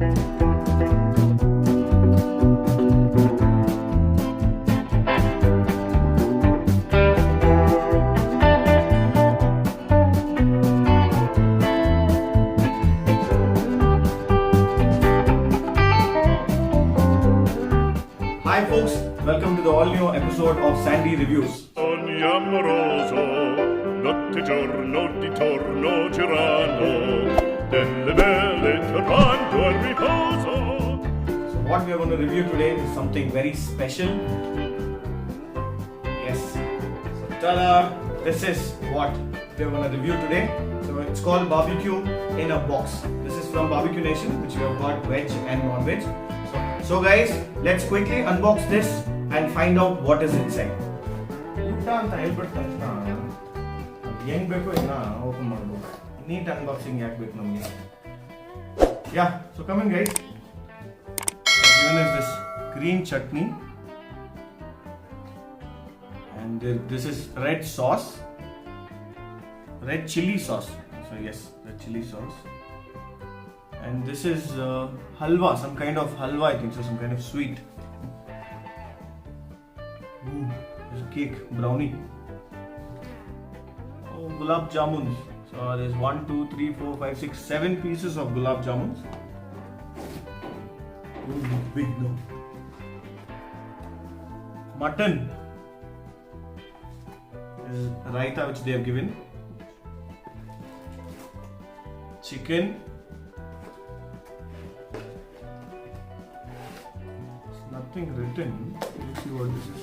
Hi folks, welcome to the all-new episode of Sandy Reviews. Ogni amoroso, notte giorno di torno girano, delle belle turbando al riposo. So what we are going to review today is something very special. Yes, so ta-da! This is what we are going to review today. So it's called Barbecue in a Box. This is from Barbecue Nation, which we have got veg and non-veg. So guys, let's quickly unbox this and find out what is inside. ಊಟ ಅಂತ ಹೇಳ್ಬಿಟ್ಟು ತಕ್ಷಣ ಹೆಂಗ್ ಬೇಕು ಇನ್ನ open ಮಾಡ್ಬೋದು. Neat unboxing ಯಾಕೆ ಬೇಕು ನಮಗೆ? Yeah, so come in guys. Given us this green chutney and this is red sauce, red chili sauce. So yes, red chili sauce. And this is halwa, some kind of halwa, I think so, some kind of sweet. Ooh, there's a cake, brownie. Oh, gulab jamuns. So there's 1, 2, 3, 4, 5, 6, 7 pieces of gulab jamuns. Ooh, big no. Mutton. This is raita which they have given. Chicken. Nothing written. Let's see what this is.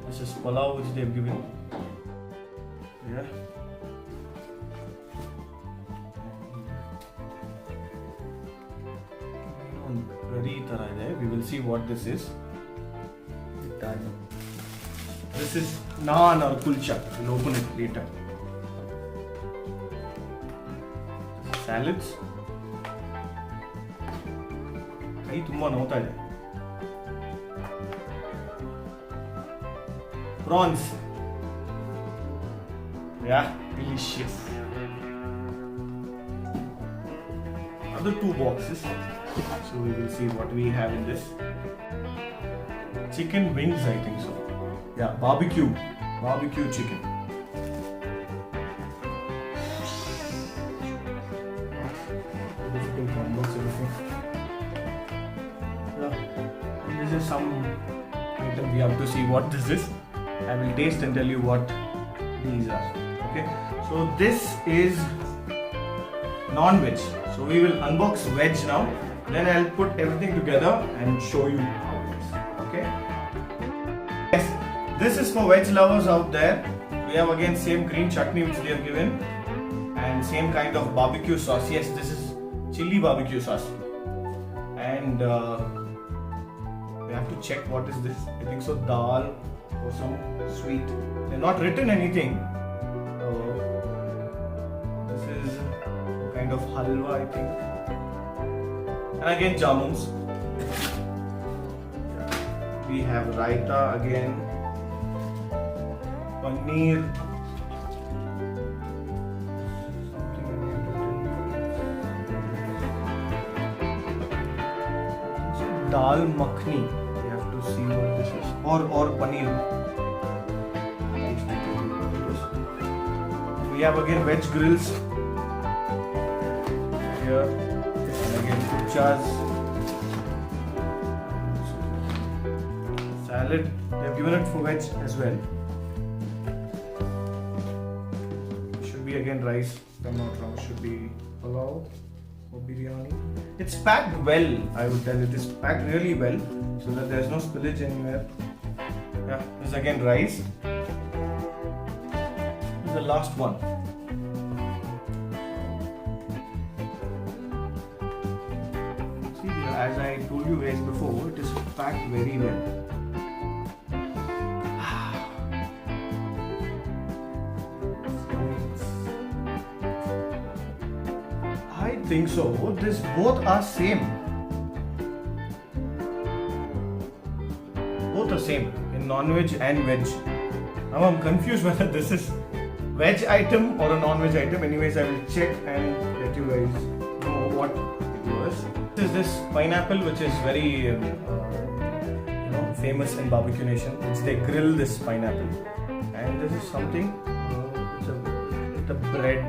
This is pulao which they have given. Yeah. Curry tarah ide. We will see what this is. This is naan or kulcha. We'll open it later. Salads. ಕೈ ತುಂಬ ನೋವ್ತಾ ಇದೆ. Prawns. Yeah, delicious. Other 2 boxes. So we will see what we have in this. Chicken wings, I think so. Yeah, barbecue chicken. Difficult to unbox everything. This is some item we have to see what this is. I will taste and tell you what these are. Okay, so this is non-veg. So we will unbox veg now. Then I'll put everything together and show you how it is. Okay. Yes, this is for veg lovers out there. We have again same green chutney which they have given and same kind of barbecue sauce. Yes, this is chili barbecue sauce. And we have to check what is this. I think so, dal or some sweet. They're not written anything. This is kind of halwa, I think. And again jamuns. We have raita again. Paneer. Dal makhni. We have to see what this is. Or paneer. We have again veg grills. Here. And again kuchas. Salad. They have given it for veg as well. Should be again rice. If I'm not wrong. Should be pulao. Or biryani. It's packed well, I would tell. It is packed really well so that there's no spillage anywhere. Yeah, this is again rice. This is the last one. See, as I told you guys before, it is packed very well. I think so. This both are same. Both are same in non-veg and veg. Now I'm confused whether this is veg item or a non-veg item. Anyways, I will check and let you guys know what it was. is this pineapple which is very famous in Barbecue Nation. It's they grill this pineapple, and this is something. It's a bread.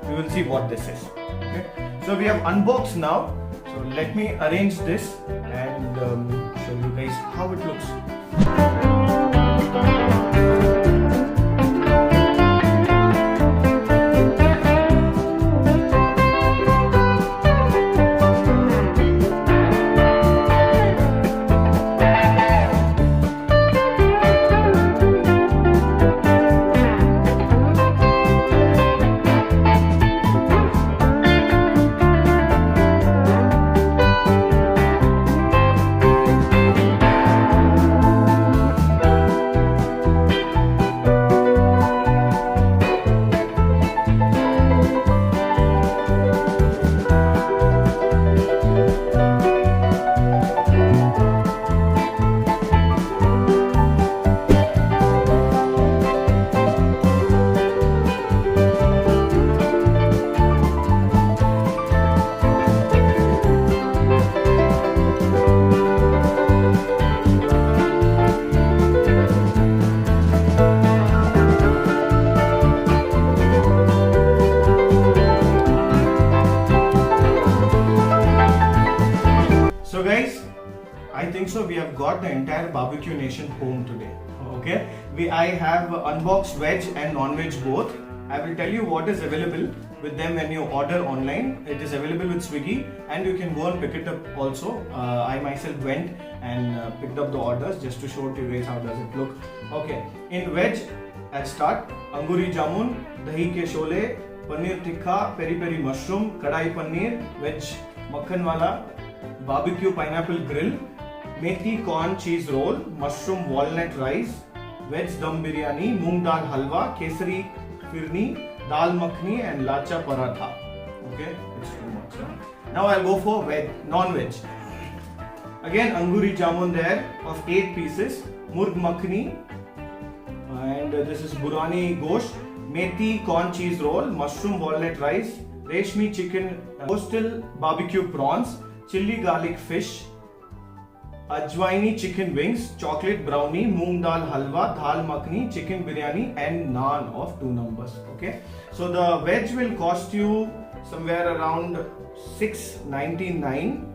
We will see what this is. Okay. So we have unboxed now. So let me arrange this and show you guys how it looks. So guys, I think so we have got the entire Barbecue Nation home today. Okay, I have unboxed veg and non-veg both. I will tell you what is available with them when you order online. It is available with Swiggy, and you can go and pick it up also. I myself went and picked up the orders just to show to you guys how does it look. Okay, in veg, I'll start anguri jamun, dahi ke shole, paneer tikka, peri peri mushroom, kadai paneer, veg makhan wala, barbecue pineapple grill, methi corn cheese roll, mushroom walnut rice, veg dum biryani, moong dal halwa, kesari firni, dal makhni and lacha paratha. Okay, it's too much. Huh? Now I'll go for non-veg. Again, anguri jamun there of 8 pieces, murg makhni, and this is burani gosht, methi corn cheese roll, mushroom walnut rice, reshmi chicken, coastal barbecue prawns, chili garlic fish, ajwaini chicken wings, chocolate brownie, moong dal halwa, dal makhni, chicken biryani and naan of 2 numbers. Okay, so the veg will cost you somewhere around $6.99,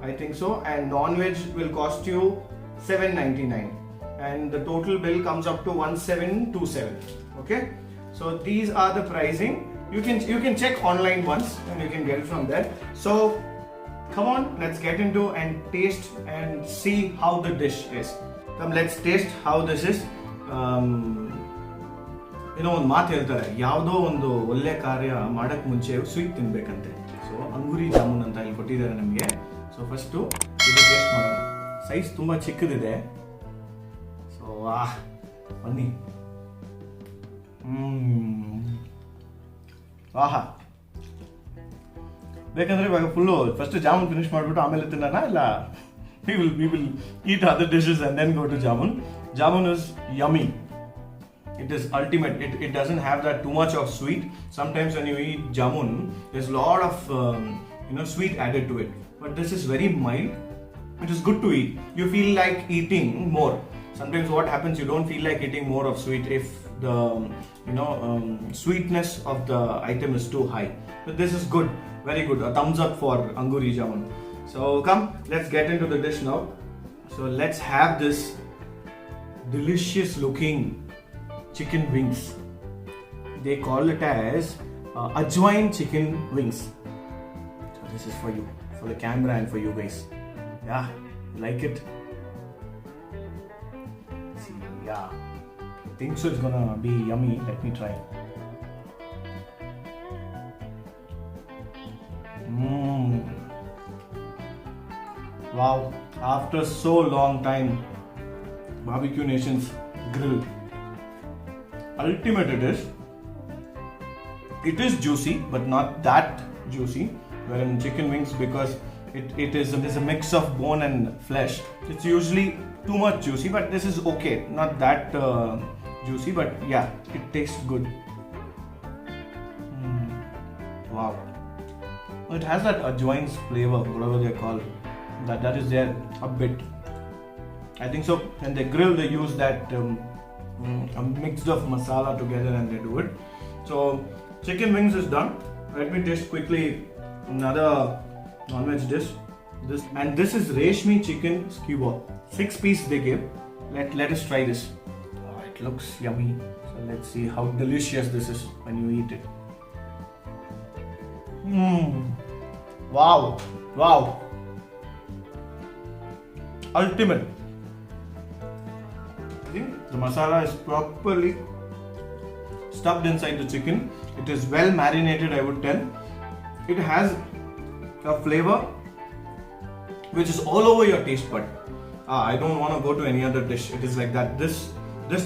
I think so, and non-veg will cost you $7.99, and the total bill comes up to $1727. Okay, so these are the pricing. You can check online once and you can get it from there. So come on, let's get into and taste and see how the dish is. Come, let's taste how this is. ಒಂದು ಮಾತು ಹೇಳ್ತಾರೆ, ಯಾವುದೋ ಒಂದು ಒಳ್ಳೆ ಕಾರ್ಯ ಮಾಡಕ್ ಮುಂಚೆ sweet ತಿನ್ಬೇಕಂತೆ. So ಅಂಗುರಿ jamun ಅಂತ ಇಲ್ಲಿ ಕೊಟ್ಟಿದ್ದಾರೆ ನಮಗೆ. ಸೊ ಫಸ್ಟು ಇದು ಟೇಸ್ಟ್ ಮಾಡೋಣ. ಸೈಜ್ ತುಂಬಾ ಚಿಕ್ಕದಿದೆ. ಸೊ ಬನ್ನಿ. ಆಹಾ, ಬೇಕಂದ್ರೆ ಇವಾಗ ಫುಲ್ಲು ಫಸ್ಟ್ ಜಾಮೂನ್ ಫಿನಿಶ್ ಮಾಡಿಬಿಟ್ಟು ಆಮೇಲೆ ತಿನ್ನೋಣ, ಇಲ್ಲ we will eat other dishes and then go to jamun. Jamun is yummy. It is ultimate. It doesn't have that too much of sweet. Sometimes when you eat jamun, there's a lot of sweet added to it. But this is very mild. It is good to eat. You feel like eating more. Sometimes what happens, you don't feel like eating more of sweet if the sweetness of the item is too high. But this is good. Very good. A thumbs up for anguri jamun. So come, let's get into the dish now. So let's have this delicious looking chicken wings. They call it as ajwain chicken wings. So this is for you, for the camera and for you guys. Yeah, you like it? See, yeah, I think so it's gonna be yummy. Let me try. Wow, after so long time, Barbecue Nation's grill. Ultimate it is. It is juicy, but not that juicy. Wherein chicken wings, because it is a mix of bone and flesh. It's usually too much juicy, but this is okay. Not that juicy, but yeah, it tastes good. Wow. it has that ajwain flavor, whatever they call that is there a bit. I think so. When they grill, they use that a mix of masala together and they do it. So chicken wings is done. Let me taste quickly another non-veg dish. This is reshmi chicken skewer. 6 piece they give. Let us try this. Oh, it looks yummy. So let's see how delicious this is when you eat it. Wow. Ultimate. I think the masala is properly stuffed inside the chicken. It is well marinated, I would tell. It has a flavor which is all over your taste bud. I don't want to go to any other dish. It is like that. This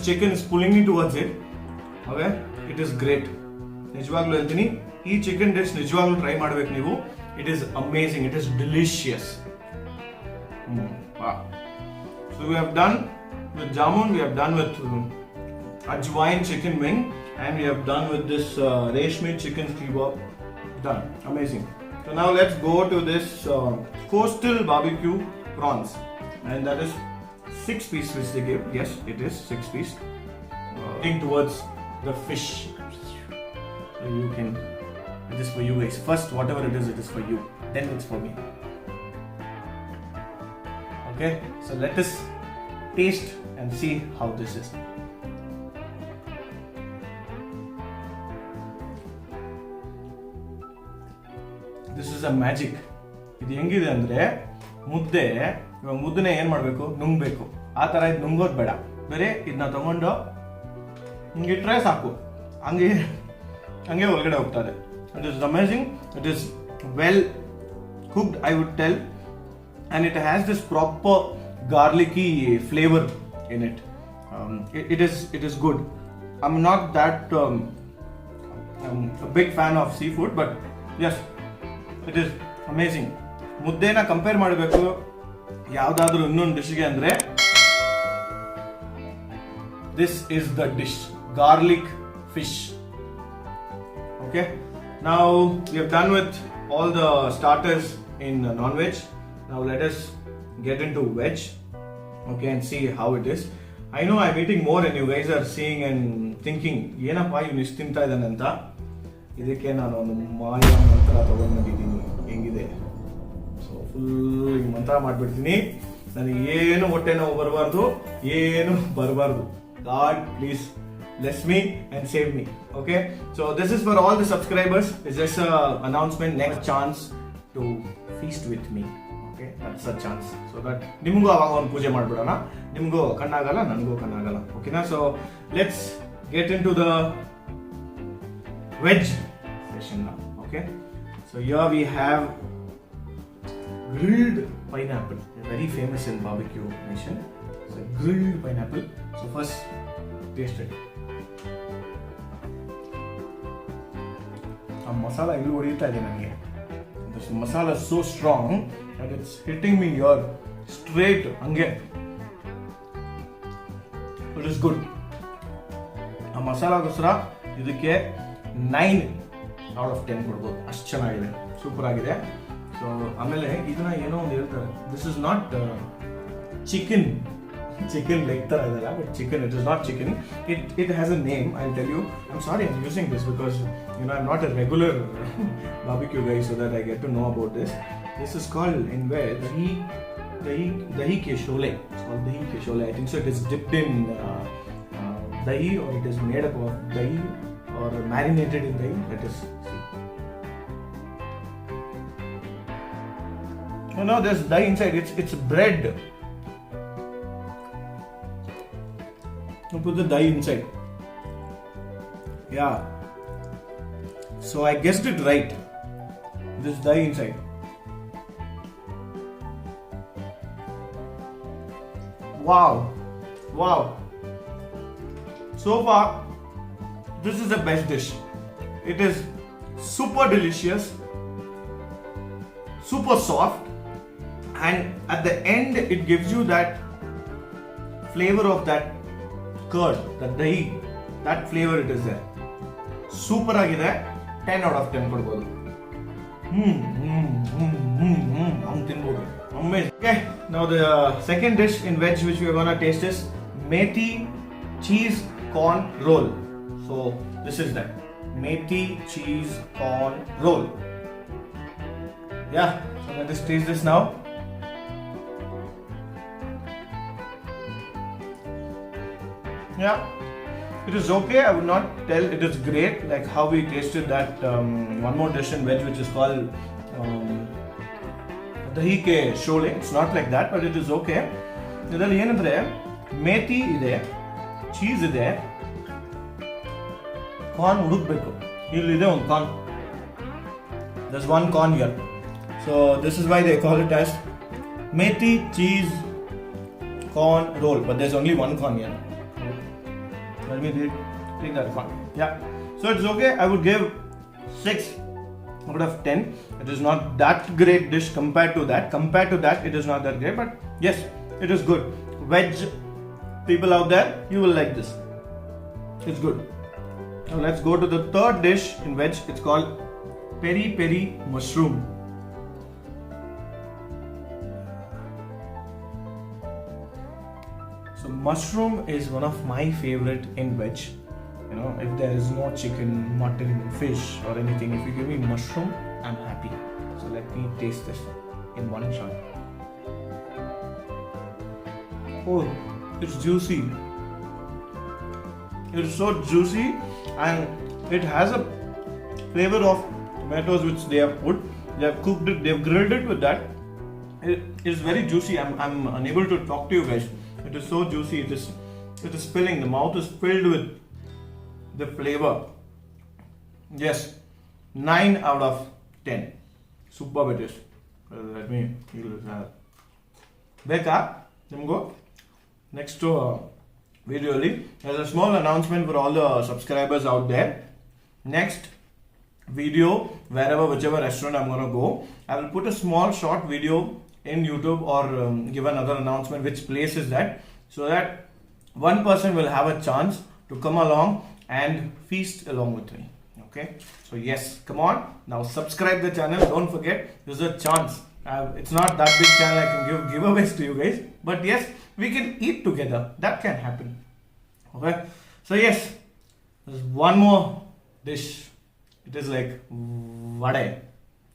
chicken is pulling me towards it. Okay, it is great. ನಿಜವಾಗ್ಲೂ ಹೇಳ್ತೀನಿ ಈ chicken dish ನಿಜವಾಗ್ಲೂ try ಮಾಡಬೇಕು ನೀವು. It is amazing. It is delicious. Wow. So we have done with jamun, we have done with ajwain chicken wing, and we have done with this reshmi chicken skewer. Done. Amazing. So now let's go to this coastal barbecue prawns, and that is 6 piece which they give. Yes, it is 6 piece. Looking towards the fish. So you can. It is for you guys. First, whatever it is for you. Then it's for me. Okay. So let us taste and see how this is. This is a magic. ಇದು ಹೆಂಗಿದೆ ಅಂದ್ರೆ ಮುದ್ದೆ, ಇವಾಗ ಮುದ್ದೆನ ಏನ್ ಮಾಡ್ಬೇಕು, ನುಂಗ್ಬೇಕು. ಆ ತರ ಇದು ನುಂಗೋದು ಬೇಡ. ಬೇರೆ ಇದನ್ನ ತಗೊಂಡು ಹಿಂಗಿಟ್ರೆ ಸಾಕು, ಹಂಗೆ ಒಳಗಡೆ ಹೋಗ್ತದೆ. It is amazing. It is well cooked, I would tell, and it has this proper garlicky flavor in it. It is good. I'm not that a big fan of seafood, but yes, it is amazing. ಮುದ್ದೆನ compare ಮಾಡಬೇಕು ಯಾವುದಾದ್ರೂ ಇನ್ನೊಂದು ಡಿಶ್ಗೆ ಅಂದ್ರೆ this is the dish, garlic fish. Okay, now we have done with all the starters in non-veg. Now let us get into veg, okay, and see how it is. I know I'm eating more and you guys are seeing and thinking ಏನಪ್ಪ ಇವ್ನು ಇಷ್ಟು ತಿಂತಾ ಇದ್ದಾನೆ ಅಂತ. ಇದಕ್ಕೆ ನಾನು ಒಂದು ಮಾಯ ಮಂತ್ರ ತಗೊಂಡ್ಬಂದಿದ್ದೀನಿ. ಹೆಂಗಿದೆ, ಸೊ ಫುಲ್ ಈ ಮಂತ್ರ ಮಾಡ್ಬಿಡ್ತೀನಿ. ನನಗೆ ಏನು ಹೊಟ್ಟೆ ನೋವು ಬರಬಾರ್ದು, ಏನು ಬರಬಾರ್ದು. God, please bless me and save me. Okay, so this is for all the subscribers. It's just an announcement. Next chance to feast with me. Okay, that's a chance. So that ನಿಮಗೂ ಅವಾಗ ಒಂದು ಪೂಜೆ ಮಾಡ್ಬಿಡೋಣ. ನಿಮಗೂ ಕಣ್ಣಾಗಲ್ಲ, ನನಗೂ ಕಣ್ಣಾಗಲ್ಲ. ಓಕೆನಾ? So let's get into the veg session now. Okay, so here we have grilled pineapple, very famous in barbecue nation. So grilled pineapple. So first taste it. ಆ ಮಸಾಲ ಇಲ್ಲಿ ಹೊಡಿತಾ ಇದೆ ನನಗೆ. This masala is so strong that it's hitting me here straight ಹಂಗೆ. It is good. ಆ ಮಸಾಲಾಗೋಸ್ಕರ ಇದಕ್ಕೆ 9 out of 10 ಕೊಡ್ಬೋದು. ಅಷ್ಟು ಚೆನ್ನಾಗಿದೆ, ಸೂಪರ್ ಆಗಿದೆ. ಸೊ ಆಮೇಲೆ ಇದನ್ನ ಏನೋ ಒಂದು ಹೇಳ್ತಾರೆ, this is not chicken leg ತರ ಇದಲ್ಲ, but chicken, it is not chicken. It has a name, I'll tell you. I'm sorry I'm using this because I'm not a regular barbecue guy, so that I get to know about this. This is called in veg dahi ke shole. It's called dahi ke shole. I think so. It is dipped in dahi, or it is made up of dahi or marinated in dahi. Let us see. No, there's dahi inside. It's bread. You put the dahi inside. Yeah. So I guessed it right. This dahi inside. Wow. So far, this is the best dish. It is super delicious, super soft, and at the end it gives you that flavor of that curd, that dahi, that flavor it is there. Super agide, 10 out of 10 ಕೊಡ್ಬೋದು. Amazing. Okay, now the second dish in veg which we are gonna taste is methi cheese corn roll. So this is that methi cheese corn roll. Yeah, so let us taste this now. Yeah, it is okay. I would not tell it is great like how we tasted that one more dish in veg which is called dahi ke shole. It's not like that, but it is okay. ಇದರಲ್ಲಿ ಏನಂದ್ರೆ ಮೇಥಿ ಇದೆ, cheese ಇದೆ, corn ಹುಡುಕ್ಬೇಕು. ಇಲ್ಲಿದೆ ಒಂದು corn. There's one corn here. So this is why they call it as methi cheese corn roll. But there's only one corn here. Let me take that corn. Yeah. So it's okay. I would give 6 out of 10. It is not that great dish compared to that. Compared to that, it is not that great. But yes, it is good. Veg people out there, you will like this. It's good. Now let's go to the third dish in veg. It's called peri peri mushroom. So mushroom is one of my favorite in veg. You know, if there is no chicken, mutton, fish or anything, if you give me mushroom, I'm happy. So let me taste this in one shot. Oh, it's juicy. It's so juicy and it has a flavor of tomatoes which they have put. They have cooked it, they have grilled it with that. It is very juicy. I'm unable to talk to you guys. It is so juicy. It is filling. The mouth is filled with the flavor. Yes, 9 out of 10. Superb it is. Let me feel this. Beka, Nimgo. Next video, there's a small announcement for all the subscribers out there. Next video, whichever restaurant I'm gonna go, I will put a small short video in YouTube or give another announcement which place is that, so that one person will have a chance to come along and feast along with me. Okay, so yes, come on now, subscribe the channel. Don't forget, there's a chance. It's not that big channel I can give giveaways to you guys, but yes, we can eat together. That can happen. Okay, so yes, there's one more dish. It is like vade.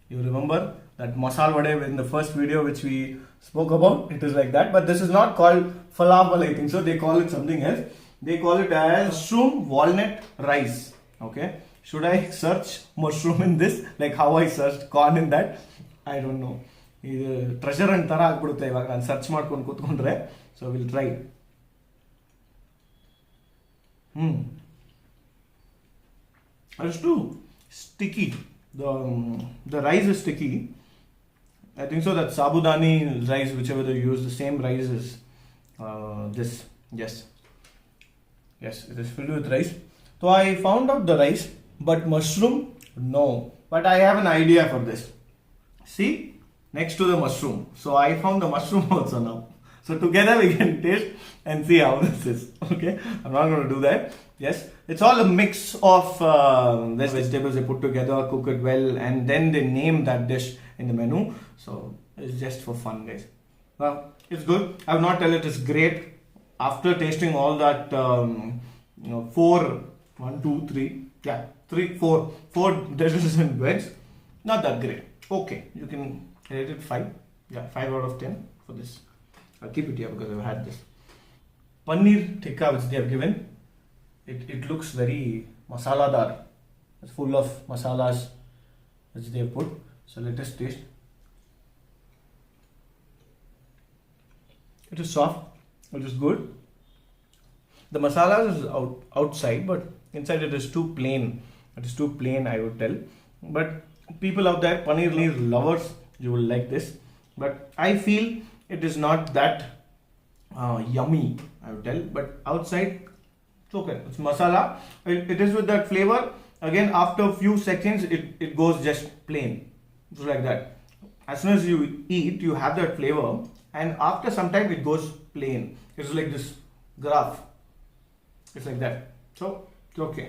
You remember that masala vade in the first video which we spoke about? It is like that, but this is not called falafel, I think so. They call it something else. They call it as mushroom walnut rice. Okay, should I search mushroom in this like how I searched corn in that? I don't know. ಇದು treasure and ಥರ ಆಗ್ಬಿಡುತ್ತೆ ಇವಾಗ ನಾನು search ಮಾಡ್ಕೊಂಡು ಕೂತ್ಕೊಂಡ್ರೆ. So will try. ಅಷ್ಟು sticky. The rice is sticky. I think so that sabudani rice, whichever they use, the same rice is this. Yes, it is filled with rice. So I found out the rice, but mushroom, no. But I have an idea for this. See, next to the mushroom. So I found the mushroom also now. So together we can taste and see how this is. Okay, I'm not going to do that. Yes, it's all a mix of the vegetables they put together, cook it well, and then they name that dish in the menu. So it's just for fun, guys. Well, it's good. I will not tell it is great. After tasting all that, 4 dishes in veg, not that great. Okay, you can rate it 5. Yeah, 5 out of 10 for this. I'll keep it here because I've had this. Paneer tikka which they have given, it looks very masala-dar. It's full of masalas which they have put. So let us taste. It is soft. It is good. The masala is outside, but inside it is too plain. It is too plain, I would tell. But people out there, paneer lovers, you will like this. But I feel it is not that yummy, I would tell. But outside, it's okay. It's masala. It is with that flavor. Again, after a few seconds, it goes just plain. It's like that. As soon as you eat, you have that flavor. And after some time, it goes plain. It's like this graph. It's like that. So, it's okay.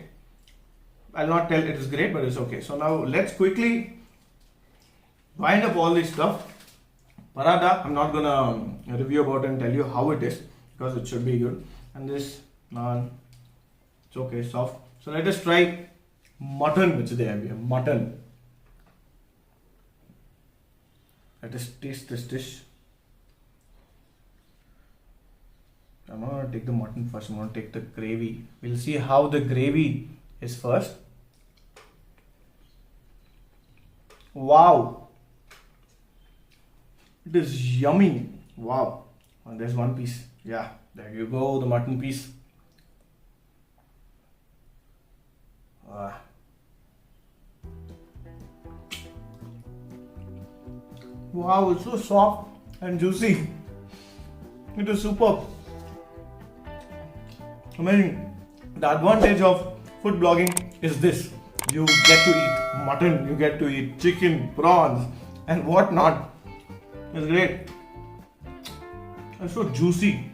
I'll not tell it is great, but it's okay. So now let's quickly wind up all this stuff. Paratha, I'm not gonna review about it and tell you how it is because it should be good. And this naan, it's okay, soft. So let us try mutton, which they have here. Mutton. Let us taste this dish. I'm not gonna take the mutton first. I'm gonna take the gravy. We'll see how the gravy is first. Wow, it is yummy. Wow, and there's one piece. Yeah, there you go, the mutton piece. Ah. Wow, it's so soft and juicy. It is superb. Amazing. The advantage of food blogging is this: you get to eat mutton, you get to eat chicken, prawns, and whatnot. It's great. It's so juicy,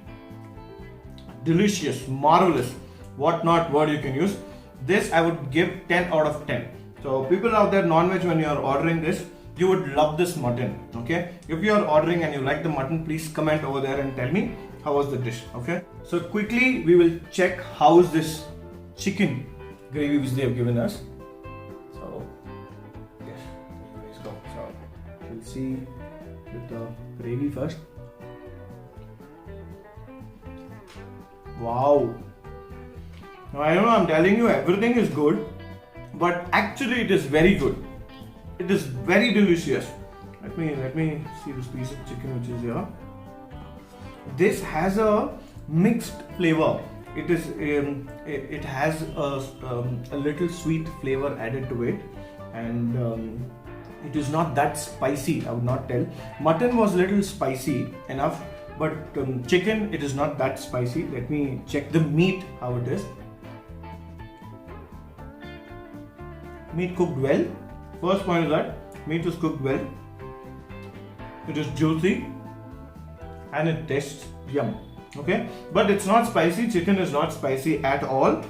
delicious, marvelous. What not word you can use. This I would give 10 out of 10. So people out there, non-veg, when you are ordering this, you would love this mutton. Okay. If you are ordering and you like the mutton, please comment over there and tell me how was the dish. Okay. So quickly we will check how is this chicken gravy which they have given us. So yes, let's go. So we'll see with the gravy first. Wow. Now I don't know, I'm telling you everything is good, but actually it is very good. It is very delicious. Let me see this piece of chicken which is here. This has a mixed flavor. It has a little sweet flavor added to it, and it is not that spicy. I would not tell. Mutton was a little spicy enough, but chicken, it is not that spicy. Let me check the meat how it is. Meat cooked well. First point is that meat is cooked well. It is juicy and it tastes yum. Okay, but it's not spicy. Chicken is not spicy at all.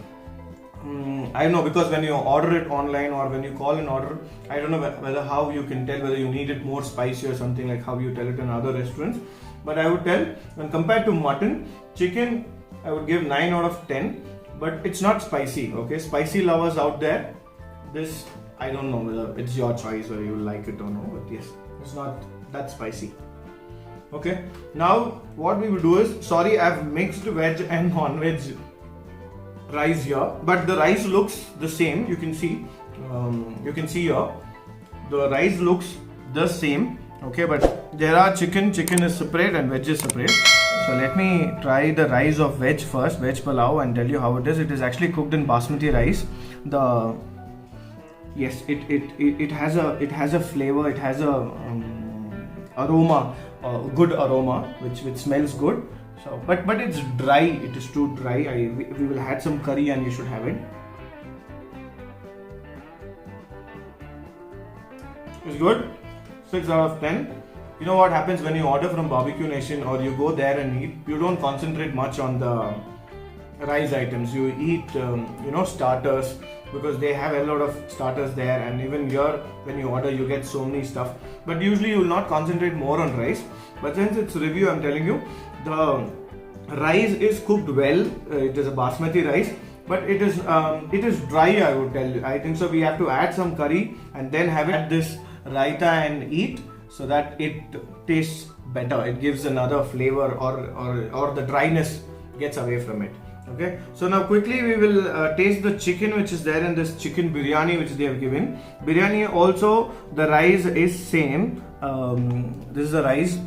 I know, because when you order it online or when you call an order, I don't know whether how you can tell whether you need it more spicy or something, like how you tell it in other restaurants. But I would tell, when compared to mutton, chicken I would give 9 out of 10. But it's not spicy. Okay, spicy lovers out there, this I don't know whether it's your choice or you like it or no. But yes, it's not that spicy. Okay, now what we will do is, sorry, I've mixed veg and non-veg rice here, but the rice looks the same. You can see here the rice looks the same. Okay, but there are chicken is separate and veg is separate. So let me try the rice of veg first, veg pulao, and tell you how it is. It is actually cooked in basmati rice. Yes, it has a flavor, it has a aroma, good aroma, which smells good. So, but it's dry. It is too dry. We will add some curry and you should have it. It's good. 6 out of 10. You know what happens when you order from Barbecue Nation or you go there and eat? You don't concentrate much on the rice items. You eat, starters, because they have a lot of starters there, and even here when you order you get so many stuff. But usually you will not concentrate more on rice. But since it's review, I'm telling you, the rice is cooked well. It is a basmati rice, but it is dry, I would tell you. I think so. We have to add some curry and then have it this raita and eat, so that it tastes better. It gives another flavor, or the dryness gets away from it. Okay, so now quickly we will taste the chicken which is there in this chicken biryani which they have given. Biryani also, the rice is same. This is the rice.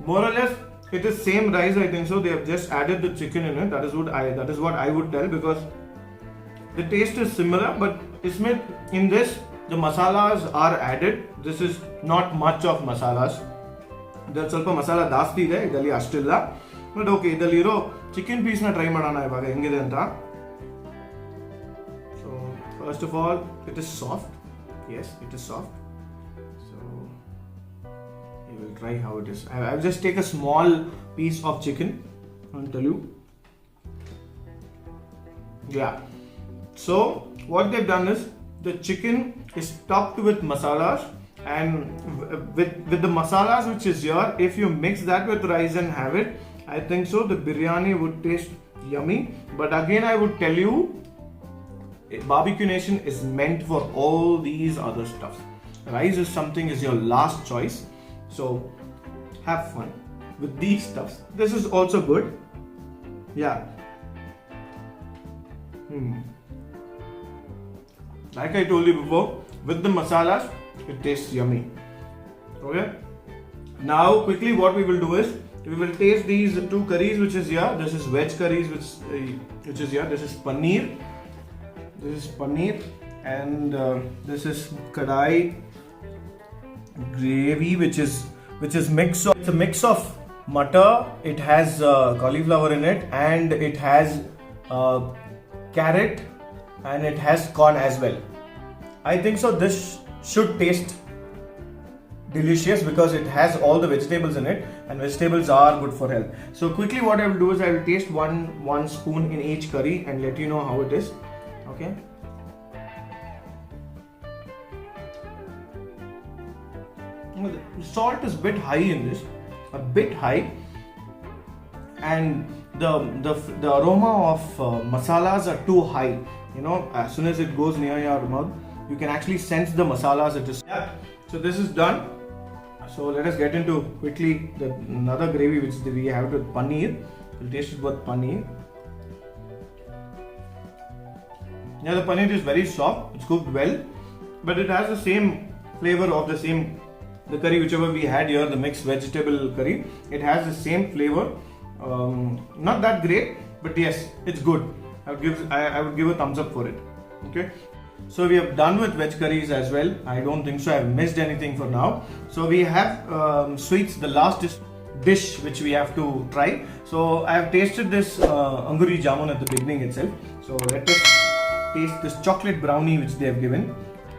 More or less it is same rice, I think so. They have just added the chicken in it. That is what I would tell, because the taste is similar, but in this the masalas are added. This is not much of masalas. There's ಸ್ವಲ್ಪ ಮಸಾಲಾ ಜಾಸ್ತಿ ಇದೆ, ಇದರಲ್ಲಿ ಅಷ್ಟಿಲ್ಲ. But okay, ಇದರಲ್ಲಿರೋ chicken ಪೀಸ್ನ try ಮಾಡೋಣ ಇವಾಗ ಹೆಂಗಿದೆ ಅಂತ. So first of all, it is soft. Yes, it is soft. So I will try how it is. I will just take a small piece of chicken and tell you. Yeah. So what they've done is, the chicken is topped with masalas, and with the masalas which is here, if you mix that with rice and have it, I think so the biryani would taste yummy. But again, I would tell you, Barbecue Nation is meant for all these other stuffs. Rice is something is your last choice, so have fun with these stuffs. This is also good. Yeah. Like I told you before, with the masalas, it tastes yummy. Okay. Now quickly what we will do is, we will taste these two curries which is here. This is veg curries which is here. This is paneer. This is paneer, and this is kadai gravy which is mix of, it's a mix of matar. It has cauliflower in it, and it has carrot, and it has corn as well. I think so this should taste delicious because it has all the vegetables in it, and vegetables are good for health. So quickly what I will do is, I will taste one spoon in each curry and let you know how it is. Okay. The salt is a bit high in this, a bit high, and the aroma of masalas are too high. You know, as soon as it goes near your mouth, you can actually sense the masalas it is. Yeah. So this is done. So let us get into quickly another gravy which we have with paneer. We'll taste it with paneer. Yeah, the paneer is very soft. It's cooked well, but it has the same flavor of the curry whichever we had here, the mixed vegetable curry. It has the same flavor. Not that great, but yes, it's good. I would give a thumbs up for it. Okay. So we have done with veg curries as well. I don't think so I've missed anything for now. So we have sweets, the last dish which we have to try. So I have tasted this anguri jamun at the beginning itself. So let us taste this chocolate brownie which they have given.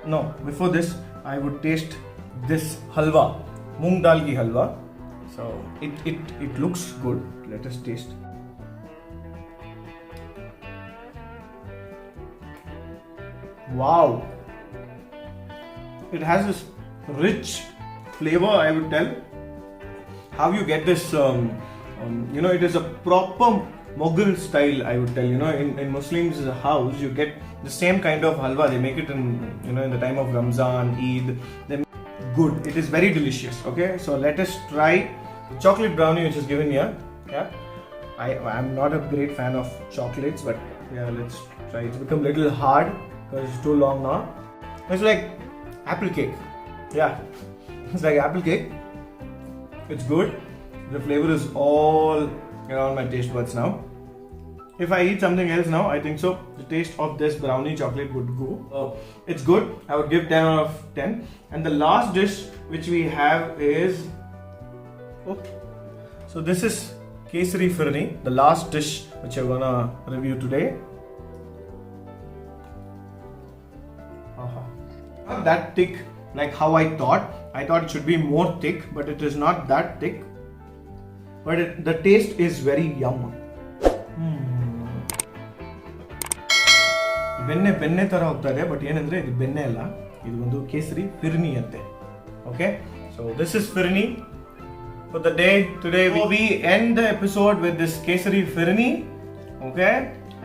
No, before this I would taste this halwa, moong dal ki halwa. So it looks good. Let us taste. Wow, it has this rich flavor. I would tell. How you get this? You know, it is a proper Mughal style. I would tell. You know, in Muslims' house, you get the same kind of halwa. They make it in the time of Ramzan, Eid. Good. It is very delicious. Okay, so let us try the chocolate brownie which is given here. Yeah, I'm not a great fan of chocolates, but yeah, let's try. It's become a little hard because it's too long now. It's like apple cake. Yeah, it's like apple cake. It's good. The flavor is all around my taste buds now. If I eat something else now, I think so the taste of this brownie chocolate would go. It's good. I would give 10 out of 10. And the last dish which we have is, so this is Kesari Firni, the last dish which I'm gonna review today. Not that thick like how I thought. I thought it should be more thick, but it is not that thick. But the taste is very yum. ಬೆಣ್ಣೆ ತರ ಹೋಗ್ತಾ ಇದೆ, but ಏನಂದ್ರೆ ಇದು ಬೆಣ್ಣೆ ಅಲ್ಲ, ಇದು ಒಂದು ಕೇಸರಿ ಫಿರ್ನಿ ಅಂತೆ. Okay, so this is firni for the day today. We end the episode with this kesari firni. Okay,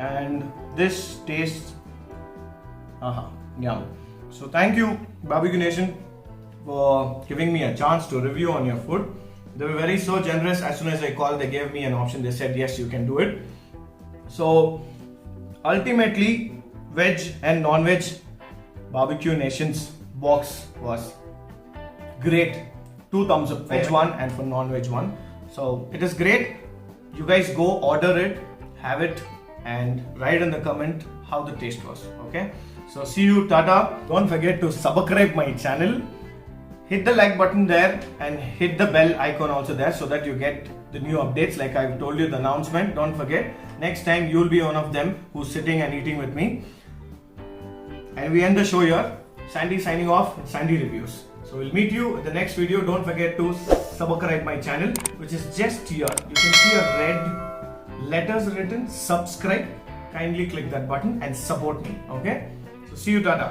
and this tastes yum. So thank you Barbecue Nation for giving me a chance to review on your food. They were very so generous. As soon as I called, they gave me an option. They said yes, you can do it. So ultimately, veg and non-veg Barbecue Nation's box was great. 2 thumbs up, veg one and for non-veg one. So it is great. You guys go order it, have it, and write in the comment how the taste was. Okay, so see you, tata. Don't forget to subscribe my channel, hit the like button there and hit the bell icon also there, so that you get the new updates. Like I've told you, the announcement, don't forget. Next time you'll be one of them who's sitting and eating with me. And we end the show here. Sandy signing off. Sandy Reviews. So we'll meet you in the next video. Don't forget to subscribe my channel, which is just here. You can see a red letters written subscribe. Kindly click that button and support me. Okay, so see you, tata.